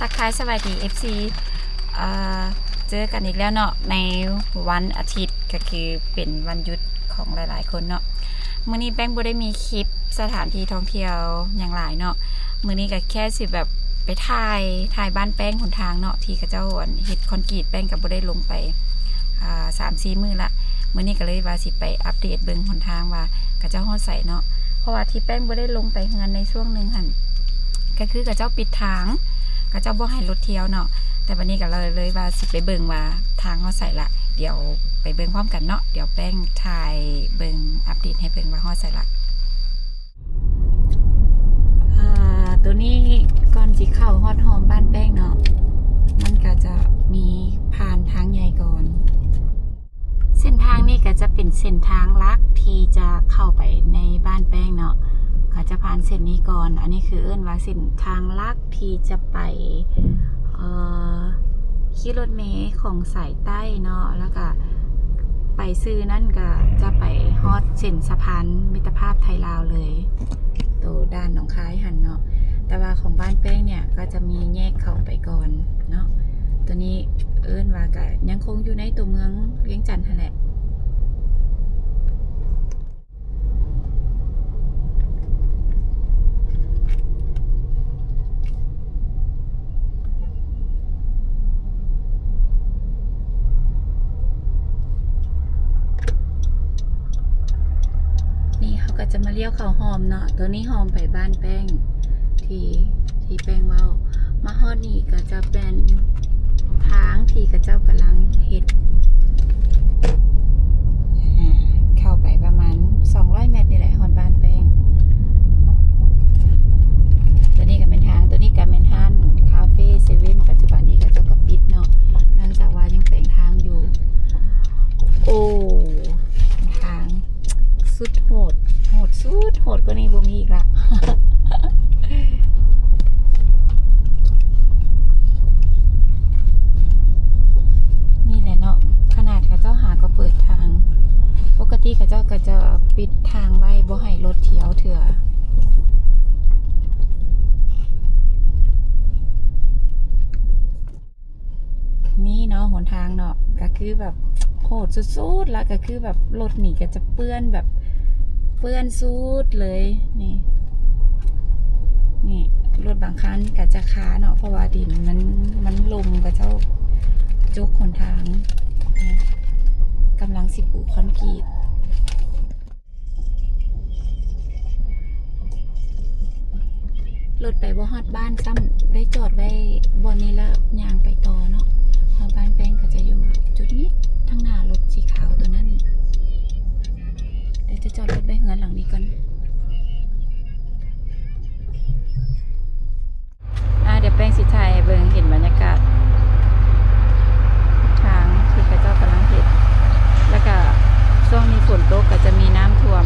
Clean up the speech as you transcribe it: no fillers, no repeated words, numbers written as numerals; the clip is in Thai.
ทักทายสวัสดี FC เจอกันอีกแล้วเนาะในวันอาทิตย์ก็คือเป็นวันหยุดของหลายๆคนเนาะมื้อนี้แป้งบ่ได้มีคลิปสถานที่ท่องเที่ยวอย่างหลายเนาะมื้อนี้ก็แค่สิแบบไปถ่ายบ้านแป้งหนทางเนาะที่เขาเจ้าเฮ็ดคอนกรีตแป้งก็บ่ได้ลงไป3-4 มื้อละมื้อนี้ก็เลยว่าสิไปอัปเดตเบิ่งหนทางว่าเขาเจ้าฮอดใส่เนาะเพราะว่าที่แป้งบ่ได้ลงไปเฮือนในช่วงนึงหั่นก็คือเขาเจ้าปิดทางเขาเจ้าบ่ให้รถเที่ยวเนาะแต่วันนี้ก็เลยว่าสิไปเบิ่งว่าทางฮอดใส่ละเดี๋ยวไปเบิ่งพร้อมกันเนาะเดี๋ยวแป้งถ่ายเบิ่งอัปเดตให้เบิ่งว่าฮอดใส่ละตัวนี้ก่อนสิเข้าฮอดหอมบ้านแป้งเนาะมันก็จะมีผ่านทางใหญ่ก่อนเส้นทางนี้ก็จะเป็นเส้นทางลักที่จะเข้าไปในบ้านแป้งเนาะก็จะผ่านเส้นนี้ก่อนอันนี้คือเอิ้นว่าเส้นทางลักที่จะไปขี่รถเมล์ของสายใต้เนาะแล้วก็ไปซื้อนั่นก็จะไปฮอดเส้นสะพานมิตรภาพไทยลาวเลยตัวด้านหนองคายหันเนาะแต่ว่าของบ้านแป้งเนี่ยก็จะมีแยกเข้าไปก่อนเนาะตัวนี้เอิ้นว่าก็ยังคงอยู่ในตัวเมืองเวียงจันทร์นั่นแหละก็จะมาเลี้ยวเข้าหอมเนาะตัวนี้หอมไปบ้านแป้งที่แป้งเว้ามาฮอดนี่ก็จะเป็นทางที่กระเจ้ากำลังเฮ็ดเข้าไปประมาณ200 เมตรนี่แหละฮอดบ้านแป้งตัวนี้ก็เป็นทางตัวนี้ก็เป็นห้านคาเฟ่เซเว่นปัจจุบันนี้กระเจ้าก็ปิดเนาะเนื่องจากว่ายังแฝงทางอยู่โอ้ทางสุดโหดสุดโหดกว่านี้บ่มีอีกละ นี่แหละเนาะขนาดเขาเจ้าหาก็เปิดทางปกติเขาเจ้าก็จะปิดทางไว้บ่ให้รถเที่ยวเถื่อนี่เนาะหนทางเนาะก็คือแบบโหดสุดๆแล้วก็คือแบบรถนี่ก็จะเปื้อนแบบเปื้อนสุดเลยนี่รถบางคันก็จะขาเนาะเพราะว่าดินมันลมกับเจ้าจุกหนทางกำลังสิปูคอนกรีตรถไปบ่ฮอดบ้านซ้ำได้จอดไว้บนนี้แล้วยางไปต่อเนาะเพราะบ้านแป้งก็จะอยู่จุดนี้ทางหน้ารถสีขาวตัวนั้นเดี๋ยวจะจอดรถไว้เฮือนหลังนี้ก่อนเดี๋ยวแป้งสิถ่ายเบิ่งเห็นบรรยากาศทางที่กระเจ้ากำลังเห็นแล้วก็ช่วงนี้ฝนตกก็จะมีน้ำท่วม